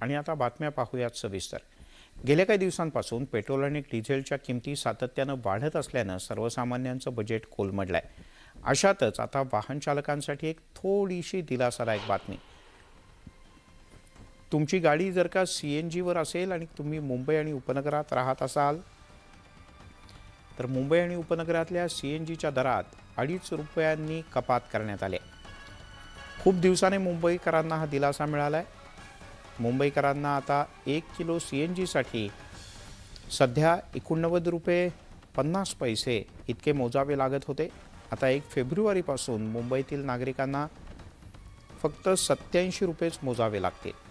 आणि आता बातम्या पाहूयात सविस्तर। गेल्या काही दिवसांपासून पेट्रोल आणि डिझेलच्या किमती सातत्यानं वाढत असल्यानं सर्वसामान्यांचं बजेट कोलमडलंय। अशातच आता वाहन चालकांसाठी एक थोडीशी दिलासादायक बातमी। तुमची गाडी जर का CNG वर असेल आणि तुम्ही मुंबई आणि उपनगरात राहत असाल तर मुंबई आणि उपनगरातल्या CNGच्या दरात 2.5 रुपयांनी कपात करण्यात आली। खूप दिवसांनी मुंबईकरांना हा दिलासा मिळालाय। मुंबईकरांना आता 1 किलो CNG साठी सध्या 89 रुपये 50 पैसे इतके मोजावे लागत होते। आता 1 फेब्रुवारीपासून मुंबईतील नागरिकांना फक्त 87 रुपयेच मोजावे लागतील।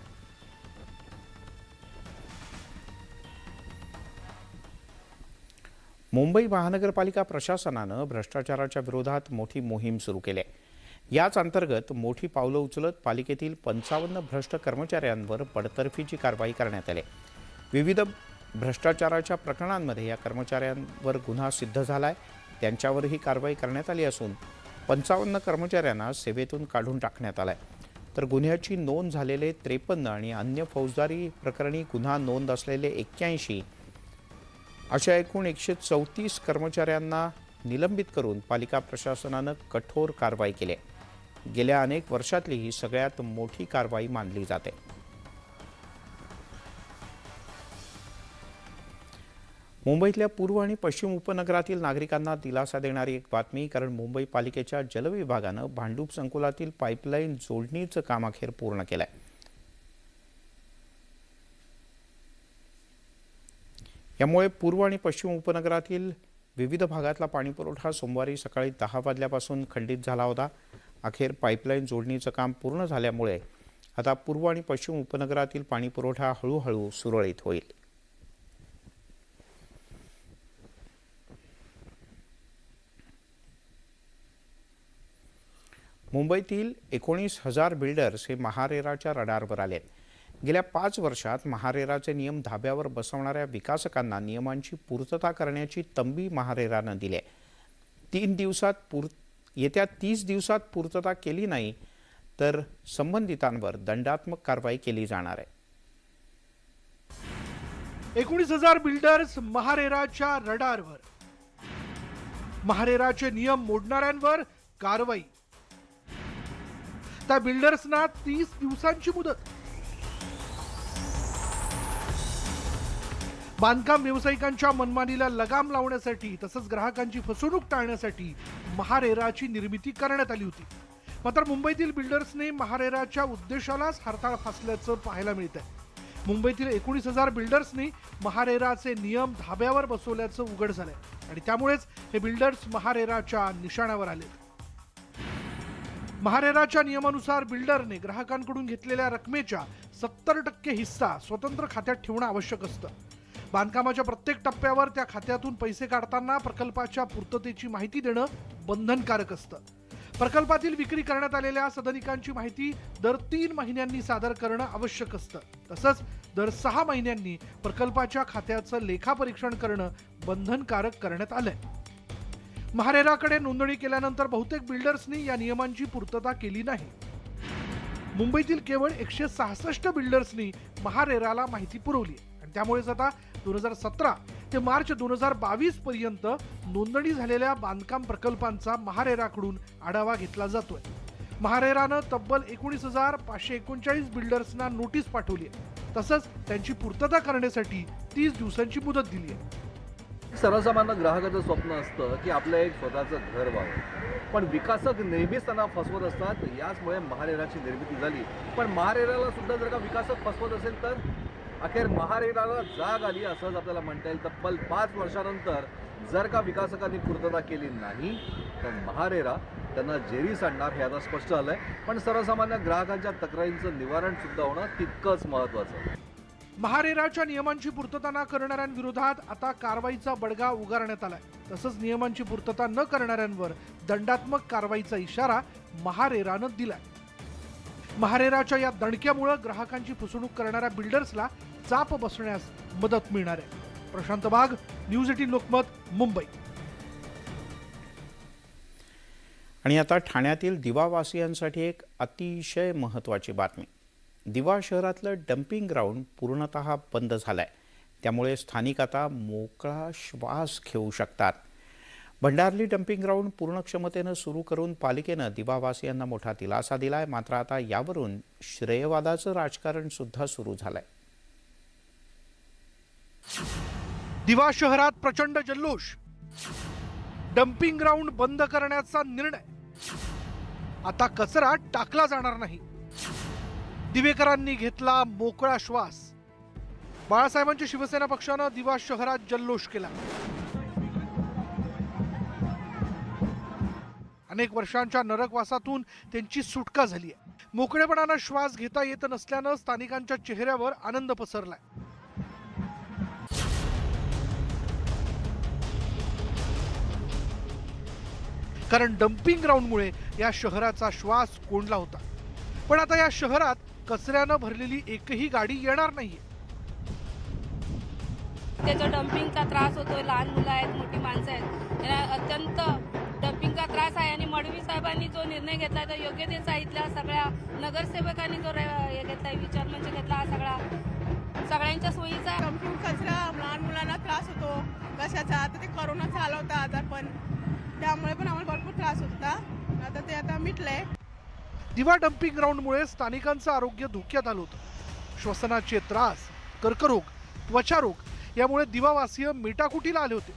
मुंबई महानगरपालिका प्रशासनानं भ्रष्टाचाराच्या विरोधात मोठी मोहीम सुरू केली आहे। याच अंतर्गत मोठी पावलं उचलत पालिकेतील 55 भ्रष्ट कर्मचाऱ्यांवर बडतर्फीची कारवाई करण्यात आली। विविध भ्रष्टाचाराच्या प्रकरणांमध्ये या कर्मचाऱ्यांवर गुन्हा सिद्ध झालाय, त्यांच्यावरही कारवाई करण्यात आली असून 55 कर्मचाऱ्यांना सेवेतून काढून टाकण्यात आलाय। तर गुन्ह्याची नोंद झालेले 53 आणि अन्य फौजदारी प्रकरणी गुन्हा नोंद असलेले 81 अशा एकूण 134 कर्मचाऱ्यांना निलंबित करून पालिका प्रशासनानं कठोर कारवाई केली आहे। गेल्या अनेक वर्षातली ही सगळ्यात मोठी कारवाई मानली जाते। मुंबईतल्या पूर्व आणि पश्चिम उपनगरातील नागरिकांना दिलासा देणारी एक बातमी, कारण मुंबई पालिकेच्या जलविभागानं भांडूप संकुलातील पाईपलाईन जोडणीचं काम अखेर पूर्ण केलंय। यामुळे पूर्व आणि पश्चिम उपनगरातील विविध भागातला पाणीपुरवठा सोमवारी सकाळी 10 वाजल्यापासून खंडित झाला होता। अखेर पाईपलाईन जोडणीचं काम पूर्ण झाल्यामुळे आता पूर्व आणि पश्चिम उपनगरातील पाणीपुरवठा हळूहळू सुरळीत होईल। मुंबईतील 19,000 बिल्डर्स हे महारेराच्या रडारवर आलेत। गेल्या 5 वर्षात महारेराचे नियम धाब्यावर बसवणाऱ्या विकासकांना नियमांची पूर्तता करण्याची तंबी महारेरानं दिली आहे। येत्या 30 दिवसात पूर्तता केली नाही तर संबंधितांवर दंडात्मक कारवाई केली जाणार आहे। 19,000 बिल्डर्स महारेराच्या रडारवर, महारेराचे नियम मोडणाऱ्यांवर कारवाई। त्या बिल्डर्सना 30 दिवसांची मुदत। बांधकाम व्यावसायिकांच्या मनमानीला लगाम लावण्यासाठी तसंच ग्राहकांची फसवणूक टाळण्यासाठी महारेराची निर्मिती करण्यात आली होती। मात्र मुंबईतील बिल्डर्सने महारेराच्या उद्देशालाच हरताळ फासल्याचं पाहायला मिळतंय। मुंबईतील 19,000 बिल्डर्सनी महारेराचे नियम धाब्यावर बसवल्याचं उघड झालंय आणि त्यामुळेच हे बिल्डर्स महारेराच्या निशाण्यावर आले। महारेराच्या नियमानुसार बिल्डरने ग्राहकांकडून घेतलेल्या रकमेच्या 70% हिस्सा स्वतंत्र खात्यात ठेवणं आवश्यक असतं। बांधकामाच्या प्रत्येक टप्प्यावर त्या खात्यातून पैसे काढताना प्रकल्पाच्या पूर्ततेची माहिती देणं बंधनकारक असतं। प्रकल्पातील विक्री करण्यात आलेल्या सदनिकांची माहिती दर 3 महिन्यांनी सादर करणं आवश्यक असतं। तसंच दर 6 महिन्यांनी प्रकल्पाच्या खात्याचं लेखापरीक्षण करणं बंधनकारक करण्यात आलंय। महारेराकडे नोंदणी केल्यानंतर बहुतेक बिल्डर्सनी या नियमांची पूर्तता केली नाही। मुंबईतील केवळ 166 बिल्डर्सनी महारेराला माहिती पुरवली आणि त्यामुळेच आता 2017 ते मार्च 2022 पर्यंत नोंदणी झालेल्या बांधकाम प्रकल्पांचा महारेराकडून आढावा घेतला जातोय। महारेरानं तब्बल 19,539 बिल्डर्सना नोटीस पाठवली आहे। तसंच त्यांची पूर्तता करण्यासाठी 30 दिवसांची मुदत दिली आहे। सर्वसामान्य ग्राहकाचं स्वप्न असतं की आपलं एक स्वतःचं घर व्हावं, पण विकासक नेहमीच त्यांना फसवत असतात। याचमुळे महारेराची निर्मिती झाली। पण महारेराला सुद्धा जर का विकासक फसवत असेल तर अखेर महारेराला जाग आली असंच आपल्याला म्हणता येईल। तब्बल 5 वर्षानंतर जर का विकासकांनी पूर्तता केली नाही तर महारेरा त्यांना जेरीस आणणार हे आता स्पष्ट झालंय। पण सर्वसामान्य ग्राहकांच्या तक्रारींचं निवारण सुद्धा होणं तितकंच महत्त्वाचं। महारेराच्या नियमांची पूर्तता न करणाऱ्यांविरोधात आता कारवाईचा बडगा उगारण्यात आलाय। तसंच नियमांची पूर्तता न करणाऱ्यांवर दंडात्मक कारवाईचा इशारा महारेरानं दिलाय। महारेराच्या या दणक्यामुळे ग्राहकांची फसवणूक करणाऱ्या बिल्डर्सला चाप बसण्यास मदत मिळणार आहे। प्रशांत बाग, न्यूज 18 लोकमत, मुंबई। आणि आता ठाण्यातील दिवावासियांसाठी एक अतिशय महत्त्वाची बातमी। दिवा शहरातलं डम्पिंग ग्राउंड पूर्णतः बंद झालंय. त्यामुळे स्थानिक आता मोकळा श्वास घेऊ शकतात. भंडारली डम्पिंग ग्राउंड पूर्ण क्षमतेनं सुरू करून पालिकेनं दिवावासियांना मोठा दिलासा दिलाय. मात्र आता यावरून श्रेयवादाचं राजकारण सुद्धा सुरू झालंय. दिवा शहरात प्रचंड जल्लोष. डम्पिंग ग्राउंड बंद करण्याचा निर्णय. आता कचरा टाकला जाणार नाही. दिवेकरांनी घेतला मोकळा श्वास. बाळासाहेबांच्या शिवसेना पक्षानं दिवा शहरात जल्लोष केला. अनेक वर्षांच्या नरकवासातून त्यांची सुटका झाली आहे. मोकळेपणानं श्वास घेता येत नसल्यानं स्थानिकांच्या चेहऱ्यावर आनंद पसरलाय. कारण डम्पिंग ग्राउंडमुळे या शहराचा श्वास कोंडला होता. पण आता या शहरात कचऱ्यानं भरलेली एकही गाडी येणार नाहीये. त्याचा डम्पिंगचा त्रास होतोय. लहान मुलं आहेत, मोठी माणसं आहेत, त्यांना अत्यंत डम्पिंगचा त्रास आहे. आणि मडवी साहेबांनी जो निर्णय घेतला तो योग्य त्यांचा इथल्या सगळ्या नगरसेवकांनी जो हे घेतलाय विचार म्हणजे घेतला हा सगळ्यांच्या सोयीचा. डम्पिंग कचरा लहान मुलांना त्रास होतो कशाचा. आता ते कोरोनाचा आला होता आजार पण त्यामुळे पण आम्हाला भरपूर त्रास होता. आता ते आता मिटलंय. दिवा डम्पिंग ग्राउंडमुळे स्थानिकांचं आरोग्य धोक्यात आलं होतं. श्वसनाचे त्रास, कर्करोग, त्वचारोग यामुळे दिवावासीय मेटाकुटीला आले होते.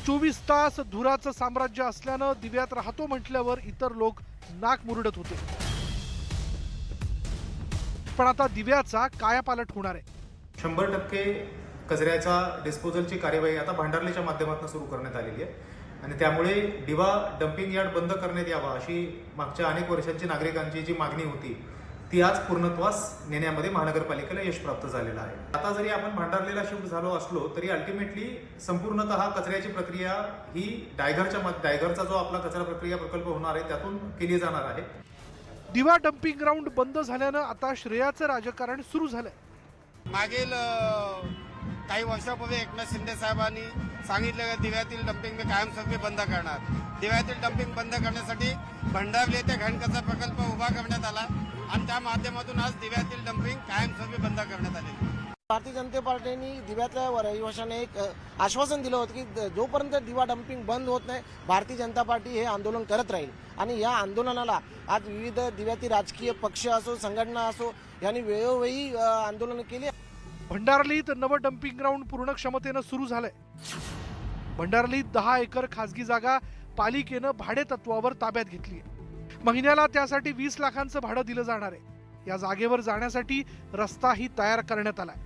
24 तास धुराचं साम्राज्य असल्यानं दिव्यात राहतो म्हटल्यावर इतर लोक नाक मुरडत होते. पण आता दिव्याचा कायापालट होणार आहे. 100% कचऱ्याचा डिस्पोजलची कार्यवाही आता भांडारलीच्या माध्यमातून सुरू करण्यात आलेली आहे आणि त्यामुळे दिवा डम्पिंग यार्ड बंद करण्यात यावा अशी मागच्या अनेक वर्षांची नागरिकांची जी मागणी होती ती आज पूर्णत्वास नेण्यामध्ये महानगरपालिकेला यश प्राप्त झालेलं आहे. आता जरी आपण भांडारलीला शिफ्ट झालो असलो तरी अल्टिमेटली संपूर्णतः कचऱ्याची प्रक्रिया ही डायघरचा जो आपला कचरा प्रक्रिया प्रकल्प होणार आहे त्यातून केली जाणार आहे. दिवा डम्पिंग ग्राउंड बंद झाल्यानं आता श्रेयाचं राजकारण सुरू झालंय. मागील काही वर्षापूर्वी एकनाथ शिंदे साहेबांनी सांगितलं की दिव्यातील डम्पिंग कायमस्वरूपी बंद करणार. दिव्यातील डम्पिंग बंद करण्यासाठी भंडारली येथे घनकचरा प्रकल्प उभा करण्यात आला आणि त्या माध्यमातून आज दिव्यातील डम्पिंग कायमस्वरूपी बंद करण्यात आले. भारतीय जनता पार्टीने दिव्यातल्या रहिवाशांना एक आश्वासन दिलं होतं की जोपर्यंत दिवा डम्पिंग बंद होत नाही भारतीय जनता पार्टी हे आंदोलन करत राहील. आणि या आंदोलनाला आज विविध दिव्यातील राजकीय पक्ष असो, संघटना असो यांनी वेळोवेळी आंदोलन केली. भंडारलीत नवं डम्पिंग ग्राउंड पूर्ण क्षमतेनं सुरू झालंय. भंडारलीत 10 एकर खासगी जागा पालिकेनं भाडे तत्वावर ताब्यात घेतली आहे. महिन्याला त्यासाठी 20 लाखांचं भाडं दिलं जाणार आहे. या जागेवर जाण्यासाठी रस्ताही तयार करण्यात आलाय.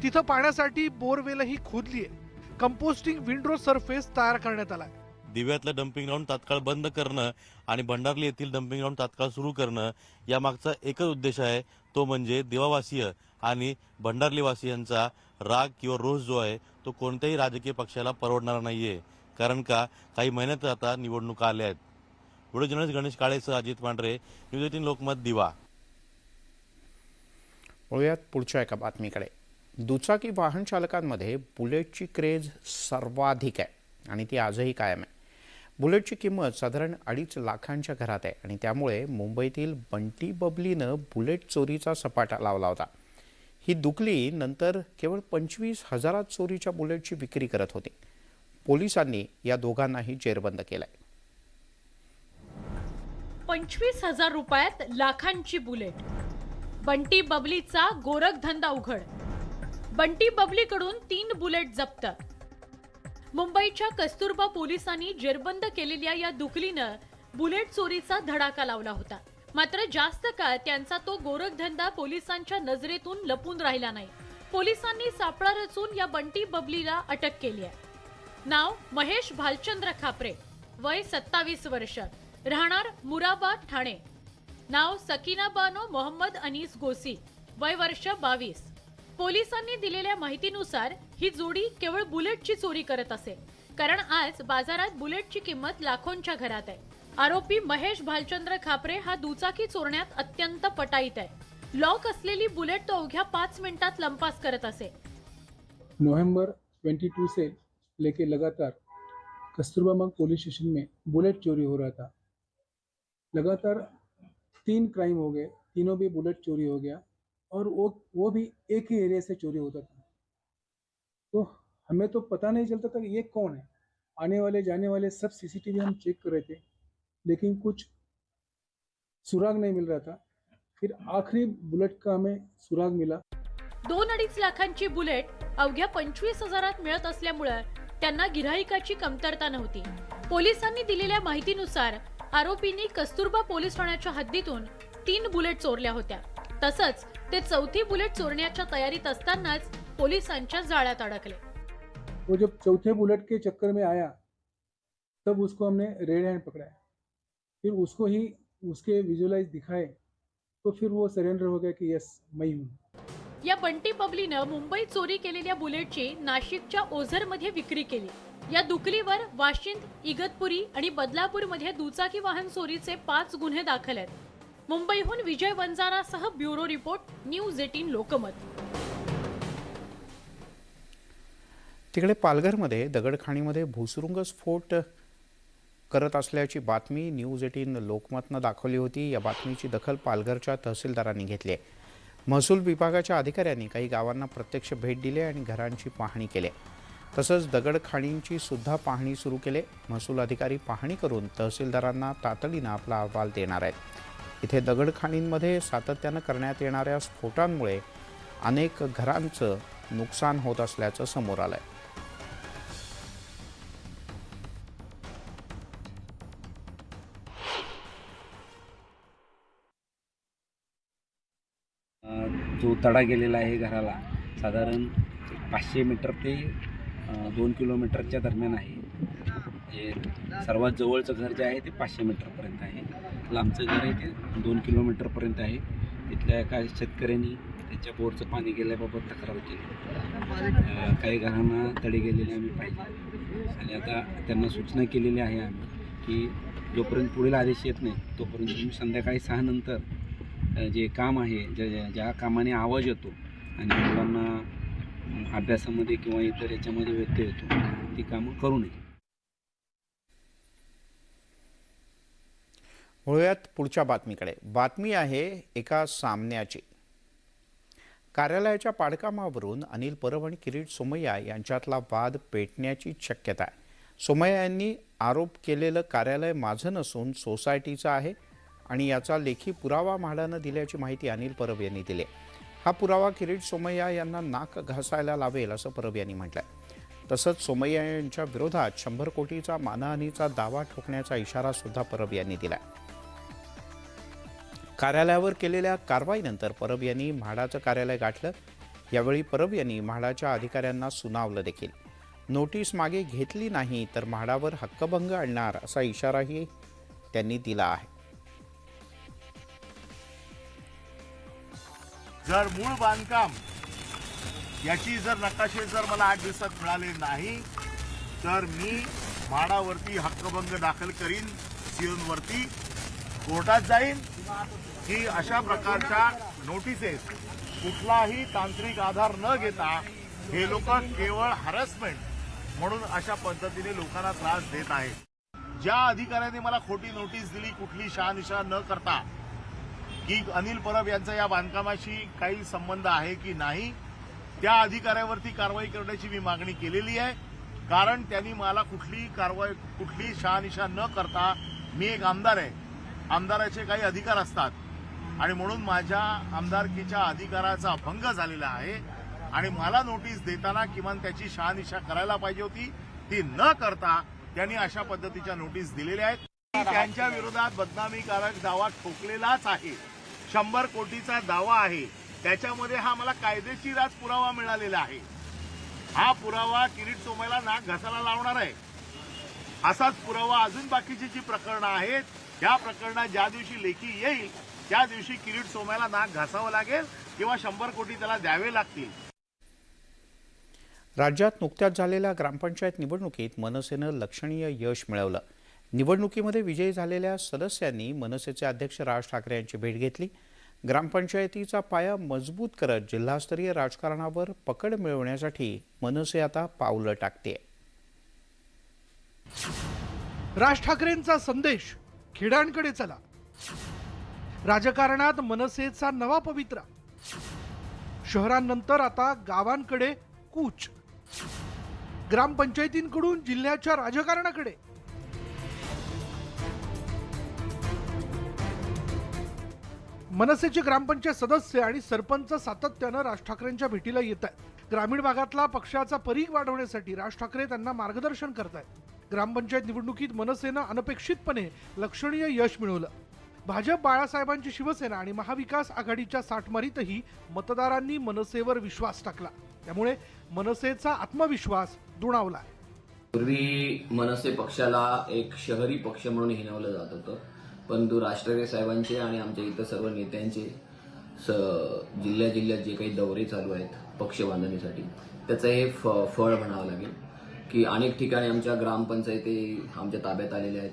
तिथं पाण्यासाठी बोरवेलही खोदली आहे. कंपोस्टिंग विंडो सरफेस तयार करण्यात आलाय. दिव्यातलं डम्पिंग ग्राउंड तात्काळ बंद करणं आणि भंडारली येथील डम्पिंग ग्राउंड तात्काळ सुरू करणं यामागचा एकच उद्देश आहे. तो म्हणजे दिवावासीय आणि भंडारलीवासियांचा राग किंवा रोष जो आहे तो कोणत्याही राजकीय पक्षाला परवडणार नाहीये. कारण का काही महिन्यात आता निवडणुका आल्या आहेत. व्हिडिओ जर्नलिस्ट गणेश काळेसह अजित पांढरे, न्यूज 18 लोकमत, दिवा. वळूयात पुढच्या एका बातमीकडे. दुचाकी वाहन चालकांमध्ये बुलेटची क्रेज सर्वाधिक आहे आणि ती आजही कायम आहे. बुलेटची किंमत साधारण 2.5 लाखांच्या घरात आहे आणि त्यामुळे मुंबईतील बंटी बबलीनं बुलेट चोरीचा सपाटा लावला होता. ही दुकली नंतर केवळ 25,000 चोरीच्या बुलेटची विक्री करत होती. पोलिसांनी या दोघांनाही जेरबंद केलंय. 25,000 रुपयात लाखांची बुलेट. बंटी बबलीचा गोरखधंदा उघड. बंटी बबलीकडून 3 बुलेट जप्त. मुंबईच्या कस्तुरबा पोलिसांनी जेरबंद केलेल्या या दुकलीनं बुलेट चोरीचा धडाका लावला होता. मात्र जास्त काळ त्यांचा तो गोरखधंदा पोलिसांच्या नजरेतून लपून राहिला नाही. पोलिसांनी सापळा रचून या बंटी बबलीला अटक केली आहे. नाव महेश भालचंद्र खापरे, वय 27 वर्ष, राहणार मुराबाद, ठाणे. नाव सकीना बानो मोहम्मद अनीस गोसी, वय वर्ष 22. पोलिसांनी दिलेल्या माहितीनुसार ही जोडी केवळ बुलेटची चोरी करत असे. कारण आज बाजारात बुलेटची किंमत लाखोंच्या घरात आहे. आरोपी महेश भालचंद्र खापरे हा दुचाकी चोरण्यात अत्यंत पटाईत आहे. लॉक असलेली बुलेट तो अवघ्या 5 मिनिटात लंपास करत असे. नवंबर 22 से लेके लगातार कस्तूरबा बाग पुलिस स्टेशन में बुलेट चोरी हो रहा था. लगातार 3 क्राइम हो गए, तीनों भी बुलेट चोरी हो गया. और वो भी एक ही एरिया से चोरी होता था। तो हमें तो पता नहीं चलता था कि ये कौन है। आने वाले जाने वाले सब सीसीटीवी हम चेक कर रहे थे, लेकिन कुछ सुराग नहीं मिल रहा था। फिर आखिरी बुलेट का हमें सुराग मिला। 2-2.5 लाखांची बुलेट अवघ्या 25,000 मिळत असल्यामुळे त्यांना गिऱ्हाईकाची कमतरता नव्हती। पोलिसांनी दिलेल्या माहितीनुसार आरोपींनी कस्तुरबा पोलीस ठाण्याच्या हद्दीतून 3 बुलेट चोरल्या होत्या। तसंच ते चौथी बुलेट चोरण्याच्या तयारीत असतानाच पोलिसांच्या जाळ्यात अडकले। वो जब चौथे बुलेट के चक्कर में आया तब उसको हमने रेड हैंड पकड़ा। फिर उसको ही उसके विजुअलाइज दिखाए तो फिर वो सरेंडर हो गया कि यस मैं हूँ। या बंटी बबलीनं मुंबईत चोरी केलेल्या बुलेटची नाशिकच्या ओझरमध्ये विक्री केली। या दुकलीवर वाशिंद, इगतपुरी आणि बदलापूरमध्ये दुचाकी वाहन चोरीचे 5 गुन्हे दाखल आहेत। मुंबईहून विजय वंजारासह ब्युरो रिपोर्ट, न्यूज 18 लोकमत। तिकडे पालघरमध्ये दगडखाणीमध्ये भूसुरुंग स्फोट करत असल्याची बातमी न्यूज 18 लोकमतनं दाखवली होती। या बातमीची दखल पालघरच्या तहसीलदारांनी घेतली आहे। महसूल विभागाच्या अधिकाऱ्यांनी काही गावांना प्रत्यक्ष भेट दिली आणि घरांची पाहणी केली। तसंच दगडखाणींची सुद्धा पाहणी सुरू केली। महसूल अधिकारी पाहणी करून तहसीलदारांना तातडीनं आपला अहवाल देणार आहेत। इथे दगडखाणींमध्ये सातत्यानं करण्यात येणाऱ्या स्फोटांमुळे अनेक घरांचं नुकसान होत असल्याचं समोर आलंय। जो तडा गेलेला आहे घराला साधारण 500 मीटर ते 2 किलोमीटरच्या दरम्यान आहे। जे सर्वात जवळचं घर जे आहे ते 500 मीटरपर्यंत आहे। लांबचं घर आहे ते 2 किलोमीटरपर्यंत आहे। तिथल्या काही शेतकऱ्यांनी त्यांच्या बोरचं पाणी गेल्याबाबत तक्रार केली। काही घरांना तडे गेलेले आम्ही पाहिले आणि आता त्यांना सूचना केलेली आहे आम्ही की जोपर्यंत पुढील आदेश येत नाही तोपर्यंत तुम्ही संध्याकाळी 6 नंतर जे काम आहे ज्या कामाने आवाज येतो आणि मुलांना अभ्यासामध्ये किंवा इतर याच्यामध्ये व्यत्यय येतो ती कामं करू नये। वळूयात पुढच्या बातमीकडे। बातमी आहे एका सामन्याची। कार्यालयाच्या पाडकामावरून अनिल परब आणि किरीट सोमय्या यांच्यातला वाद पेटण्याची शक्यता आहे। सोमय्या यांनी आरोप केलेलं कार्यालय माझं नसून सोसायटीचं आहे आणि याचा लेखी पुरावा म्हाडानं दिल्याची माहिती अनिल परब यांनी दिली। हा पुरावा किरीट सोमय्या यांना नाक घासायला लावेल असं परब यांनी म्हटलंय। तसंच सोमय्या यांच्या विरोधात 100 कोटीचा मानहानीचा दावा ठोकण्याचा इशारा सुद्धा परब यांनी दिलाय। कार्यालयावर केलेल्या कारवाईनंतर परब यांनी म्हाडाचं कार्यालय गाठलं। यावेळी परब यांनी म्हाडाच्या अधिकाऱ्यांना सुनावलं देखील। नोटीस मागे घेतली नाही तर म्हाडावर हक्कभंग आणणार असा इशाराही त्यांनी दिला आहे। जर मूळ बांधकाम याची जर नकाशे जर मला 8 दिवसात मिळाले नाही तर मी म्हाडावरती हक्कभंग दाखल करीन, सीओवरती कोर्टात जाईन की अशा प्रकारच्या नोटिसेस कुठलाही तांत्रिक आधार न घेता हे लोक केवळ हॅरसमेंट म्हणून अशा पद्धतीने लोकांना त्रास देत आहेत। ज्या अधिकाऱ्याने मला खोटी नोटीस दिली कुठली शहानिशा न करता की अनिल परब यांचा या बांधकामाशी काही संबंध आहे की नाही, त्या अधिकाऱ्यावरती कारवाई करण्याची मी मागणी केलेली आहे। कारण त्यांनी मला कुठली शहानिशा न करता, मी एक आमदार आहे, आमदाराचे काही अधिकार असतात आणि म्हणून माझ्या आमदारकीच्या अधिकाराचा भंग झालेला आहे आणि मला नोटीस देताना किमान त्याची शहानिशा करायला पाहिजे होती, ती न करता त्यांनी अशा पद्धतीच्या नोटीस दिलेल्या आहेत। त्यांच्या विरोधात बदनामीकारक दावा ठोकलेलाच आहे। 100 कोटीचा दावा आहे, त्याच्यामध्ये हा मला कायदेशीर आज पुरावा मिळालेला आहे। हा पुरावा किरीट सोमय्याला नाक घासायला लावणार आहे। असाच पुरावा अजून बाकीची जी प्रकरणं आहेत त्या प्रकरणात ज्या दिवशी लेखी येईल त्या दिवशी किरीट सोमय्याला नाक घासावं लागेल किंवा 100 कोटी त्याला द्यावे लागतील। राज्यात नुकत्याच झालेल्या ग्रामपंचायत निवडणुकीत मनसेनं लक्षणीय यश मिळवलं। निवडणुकीमध्ये विजयी झालेल्या सदस्यांनी मनसेचे अध्यक्ष राज ठाकरे यांची भेट घेतली। ग्रामपंचायतीचा पाया मजबूत करत जिल्हास्तरीय राजकारणावर पकड मिळवण्यासाठी मनसे आता पावलं टाकते। राज ठाकरेंचा संदेश, खेड्यांकडे चला। राजकारणात मनसेचा नवा पवित्रा। शहरांनंतर आता गावांकडे कूच. ग्रामपंचायतींकडून जिल्ह्याच्या राजकारणाकडे. मनसेचे ग्रामपंचायत सदस्य आणि सरपंच सातत्यानं राज ठाकरेंच्या भेटीला येत आहेत. ग्रामीण भागातला पक्षाचा परीघ वाढवण्यासाठी राज ठाकरे त्यांना मार्गदर्शन करतायत. ग्रामपंचायत निवडणुकीत मनसेनं अनपेक्षितपणे लक्षणीय यश मिळवलं. भाजप, बाळासाहेबांची शिवसेना आणि महाविकास आघाडीच्या साठमारीतही मतदारांनी मनसेवर विश्वास टाकला. त्यामुळे मनसेचा आत्मविश्वास दुणावला. पूर्वी मनसे पक्षाला एक शहरी पक्ष म्हणून हिणवलं जात होतं, परंतु राज ठाकरे साहेबांचे आणि आमच्या इतर सर्व नेत्यांचे जिल्ह्यात जे काही दौरे चालू आहेत पक्ष बांधणीसाठी, त्याचं हे फळ म्हणावं लागेल की अनेक ठिकाणी आमच्या ग्रामपंचायती आमच्या ताब्यात आलेल्या आहेत.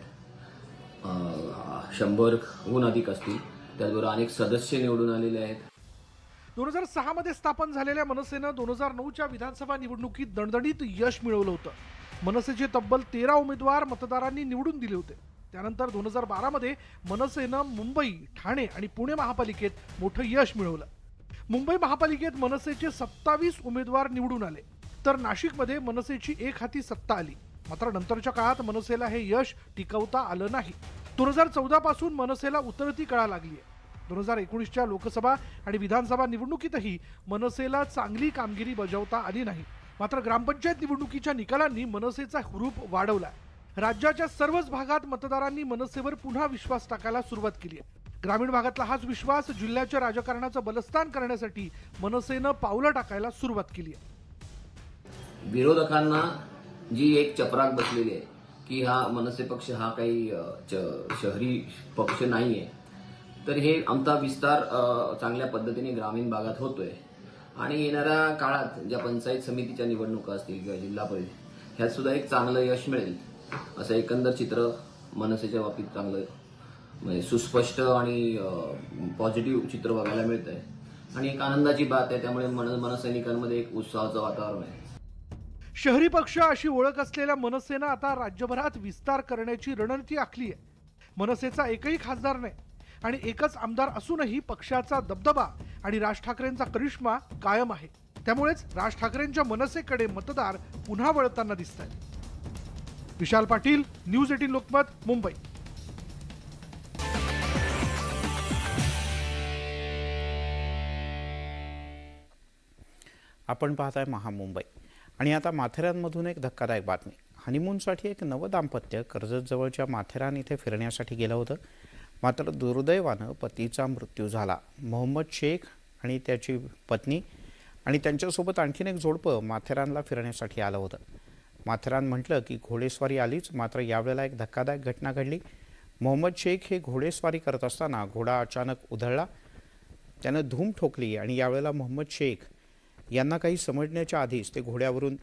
100हून अधिक असतील. त्याचबरोबर अनेक सदस्य निवडून आलेले आहेत. 2006 मध्ये स्थापन झालेल्या मनसेनं 2009च्या विधानसभा निवडणुकीत दणदणीत यश मिळवलं होतं. मनसेचे तब्बल 13 उमेदवार मतदारांनी निवडून दिले होते. त्यानंतर 2012 मध्ये मनसेनं मुंबई, ठाणे आणि पुणे महापालिकेत मोठं यश मिळवलं. मुंबई महापालिकेत मनसेचे 27 उमेदवार निवडून आले, तर नाशिकमध्ये मनसेची एक हाती सत्ता आली. मात्र नंतरच्या काळात मनसेला हे यश टिकवता आलं नाही. 2014 पासून मनसेला उतरती कळा लागली आहे. 2019च्या लोकसभा आणि विधानसभा निवडणुकीतही मनसेला चांगली कामगिरी बजावता आली नाही. मात्र ग्रामपंचायत निवडणुकीच्या निकालांनी मनसेचा हुरूप वाढवला. राज्याच्या सर्वच भागात मतदारांनी मनसेवर पुन्हा विश्वास टाकायला सुरुवात केली आहे. ग्रामीण भागातला हाच विश्वास जिल्ह्याच्या राजकारणाचं बलस्थान करण्यासाठी मनसेनं पावलं टाकायला सुरुवात केली आहे. विरोधकांना जी एक चपराक बसलेली आहे की हा मनसे पक्ष हा काही शहरी पक्ष नाहीये, तर हे आमचा विस्तार चांगल्या पद्धतीने ग्रामीण भागात होतोय आणि येणाऱ्या काळात ज्या पंचायत समितीच्या निवडणुका असतील किंवा जिल्हा परिषद ह्यात सुद्धा एक चांगलं यश मिळेल असं एकंदर चित्र मनसेच्या बाबतीत चांगलं म्हणजे सुस्पष्ट आणि पॉझिटिव्ह चित्र बघायला मिळत आहे आणि एक आनंदाची बात आहे. त्यामुळे मनसैनिकांमध्ये एक उत्साहाचं वातावरण आहे. शहरी पक्ष अशी ओळख असलेल्या मनसेनं आता राज्यभरात विस्तार करण्याची रणनीती आखली आहे. मनसेचा एकही खासदार नाही आणि एकच आमदार असूनही पक्षाचा दबदबा आणि राज ठाकरेंचा करिश्मा कायम आहे. त्यामुळेच राज ठाकरेंच्या मनसेकडे मतदार पुन्हा वळताना दिसत आहेत. विशाल पाटील, न्यूज 18 लोकमत, मुंबई. आपण पाहताय महामुंबई. आणि आता माथेरानमधून एक धक्कादायक बातमी. हनीमूनसाठी एक नवं दाम्पत्य कर्जतजवळच्या माथेरान इथे फिरण्यासाठी गेलं होतं. मात्र दुर्दैवानं पतीचा मृत्यू झाला. मोहम्मद शेख आणि त्याची पत्नी आणि त्यांच्यासोबत आणखीन एक जोडपं माथेरानला फिरण्यासाठी आलं होतं. माथेरान म्हटलं की घोडेस्वारी आलीच, मात्र यावेळेला एक धक्कादायक घटना घडली. मोहम्मद शेख हे घोडेस्वारी करत असताना घोडा अचानक उधळला. त्यानं धूम ठोकली आणि यावेळेला मोहम्मद शेख यांना काही समजण्याच्या आधीच ते घोड्यावरून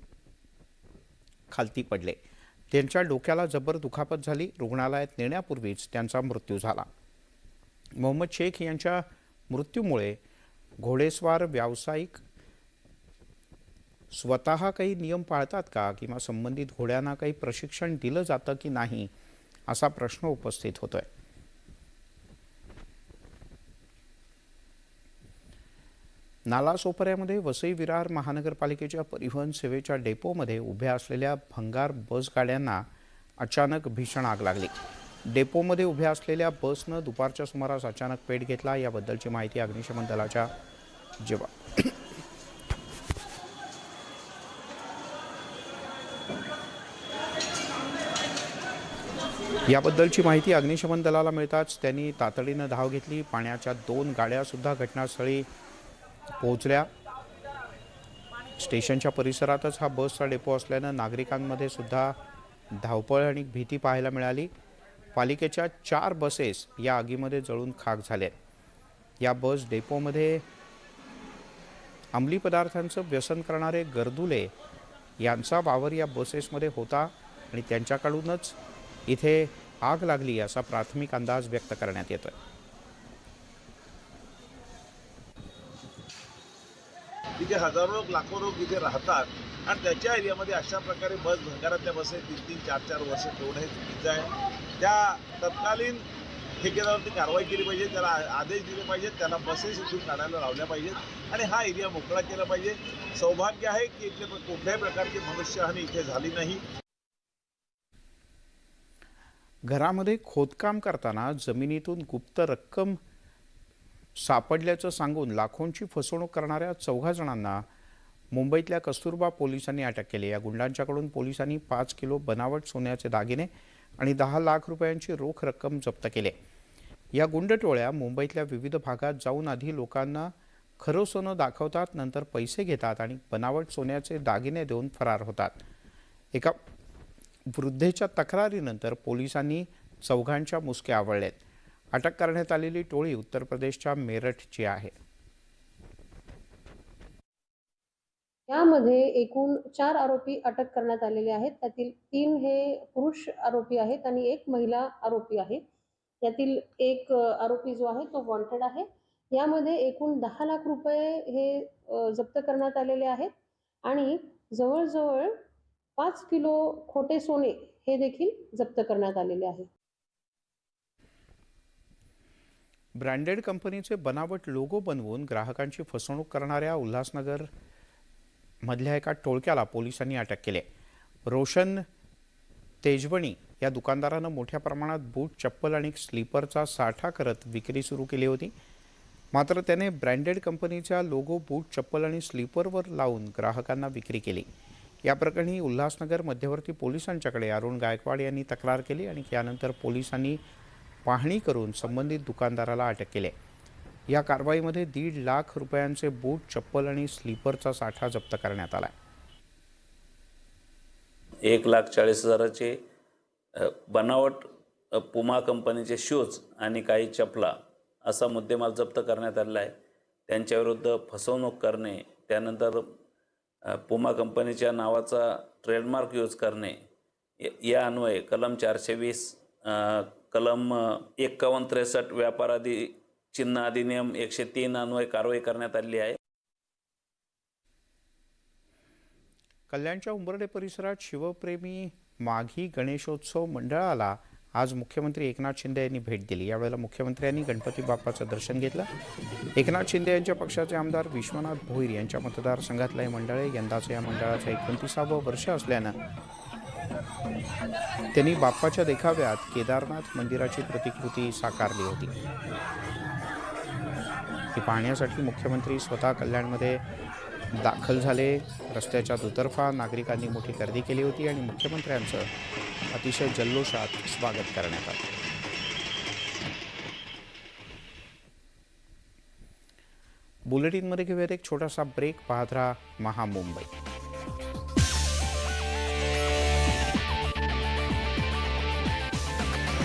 खालती पडले. त्यांच्या डोक्याला जबर दुखापत झाली. रुग्णालयात नेण्यापूर्वीच त्यांचा मृत्यू झाला. मोहम्मद शेख यांच्या मृत्यूमुळे घोडेस्वार व्यावसायिक स्वतः काही नियम पाळतात का किंवा संबंधित घोड्यांना काही प्रशिक्षण दिलं जातं की नाही असा प्रश्न उपस्थित होतोय. नालासोपाऱ्यामध्ये वसई विरार महानगरपालिकेच्या परिवहन सेवेच्या डेपोमध्ये उभ्या असलेल्या भंगार बस गाड्यांना अचानक भीषण आग लागली. डेपोमध्ये उभ्या असलेल्या बसनं दुपारच्या सुमारास अचानक पेट घेतला. याबद्दलची माहिती अग्निशमन दलाच्या अग्निशमन दलाला मिळताच त्यांनी तातडीनं धाव घेतली. पाण्याच्या 2 गाड्या सुद्धा घटनास्थळी पोहोचल्या. स्टेशनच्या परिसरातच हा बसचा डेपो असल्यानं नागरिकांमध्ये सुद्धा धावपळ आणि भीती पाहायला मिळाली. पालिकेच्या 4 बसेस या आगीमध्ये जळून खाक झाल्या. या बस डेपोमध्ये अंमली पदार्थांचं व्यसन करणारे गर्दुले यांचा वावर या बसेसमध्ये होता आणि त्यांच्याकडूनच इथे आग लागली असा प्राथमिक अंदाज व्यक्त करण्यात येतोय. तिथे हजारो लाखो लोक इथे राहतात आणि त्याच्या एरियामध्ये अशा प्रकारे भंगारातल्या बसेस 3-3, 4-4 वर्ष ठेवणं हे चुकीचं आहे. त्या तत्कालीन ठेकेदारावरती कारवाई केली पाहिजे, त्याला आदेश दिले पाहिजेत, त्यांना बसेस इथून काढायला लावल्या पाहिजेत आणि हा एरिया मोकळा केला पाहिजे. सौभाग्य आहे की इथे कुठल्याही प्रकारची मनुष्यहानी इथे झाली नाही. घरामध्ये खोदकाम करताना जमिनीतून गुप्त रक्कम सापडल्याचं सांगून लाखोंची फसवणूक करणाऱ्या 14 जणांना मुंबईतल्या कस्तुरबा पोलिसांनी अटक केली. या गुंडांच्याकडून पोलिसांनी 5 किलो बनावट सोन्याचे दागिने आणि 10 लाख रुपयांची रोख रक्कम जप्त केली. या गुंडटोळ्या मुंबईतल्या विविध भागात जाऊन आधी लोकांना खरं सोनं दाखवतात, नंतर पैसे घेतात आणि बनावट सोन्याचे दागिने देऊन फरार होतात. एका वृद्धेच्या तक्रारीनंतर पोलिसांनी 14 मुसके आवळलेत. अटक करण्यात आलेली टोळी उत्तर प्रदेशच्या मेरठची आहे. यामध्ये एकूण 4 आरोपी अटक करण्यात आलेले आहेत. त्यातील 3 हे पुरुष आरोपी आहेत आणि 1 महिला आरोपी आहे. यातील एक आरोपी जो आहे तो वॉन्टेड आहे. यामध्ये एकूण 10 लाख रुपये हे जप्त करण्यात आलेले आहेत आणि जवळजवळ 5 किलो खोटे सोने हे देखील जप्त करण्यात आलेले आहे. ब्रँडेड कंपनीचे बनावट लोगो बनवून ग्राहकांची फसवणूक करणाऱ्या उल्हासनगर मधल्या एका टोळक्याला पोलिसांनी अटक केली. रोशन तेजवणी या दुकानदारानं मोठ्या प्रमाणात बूट, चप्पल आणि स्लीपरचा साठा करत विक्री सुरू केली होती. मात्र त्याने ब्रँडेड कंपनीच्या लोगो बूट, चप्पल आणि स्लीपरवर लावून ग्राहकांना विक्री केली. या प्रकरणी उल्हासनगर मध्यवर्ती पोलिसांच्याकडे अरुण गायकवाड यांनी तक्रार केली आणि त्यानंतर पोलिसांनी पाहणी करून संबंधित दुकानदाराला अटक केली. या कारवाईमध्ये 1.5 लाख रुपयांचे बूट, चप्पल आणि स्लीपरचा साठा जप्त करण्यात आला. 1,40,000चे बनावट पुमा कंपनीचे शूज आणि काही चपला असा मुद्देमाल जप्त करण्यात आलेला आहे. त्यांच्याविरुद्ध फसवणूक करणे, त्यानंतर पुमा कंपनीच्या नावाचा ट्रेडमार्क यूज करणे या अन्वये कलम 420, कलम 5163 व्यापारादी चिन्ह अधिनियम 103 अन्वये कारवाई करण्यात आली आहे. कल्याणच्या उंबर्डे परिसरात शिवप्रेमी माघी गणेशोत्सव मंडळाला आज मुख्यमंत्री एकनाथ शिंदे यांनी भेट दिली. यावेळेला मुख्यमंत्र्यांनी गणपती बाप्पाचं दर्शन घेतलं. एकनाथ शिंदे यांच्या पक्षाचे आमदार विश्वनाथ भोईर यांच्या मतदारसंघातलं हे मंडळ आहे. यंदाचं या मंडळाचं 29वं वर्ष असल्यानं त्यांनी बाप्पाच्या देखाव्यात केदारनाथ मंदिराची प्रतिकृती साकारली होती. ती पाहण्यासाठी मुख्यमंत्री स्वतः कल्याणमध्ये दाखल झाले. रस्त्याच्या दुतर्फा नागरिकांनी मोठी गर्दी केली होती आणि मुख्यमंत्र्यांचं अतिशय जल्लोषात स्वागत करण्यात आलं. बुलेटिनमध्ये घेऊयात एक छोटासा ब्रेक. पाहत राहा महामुंबई.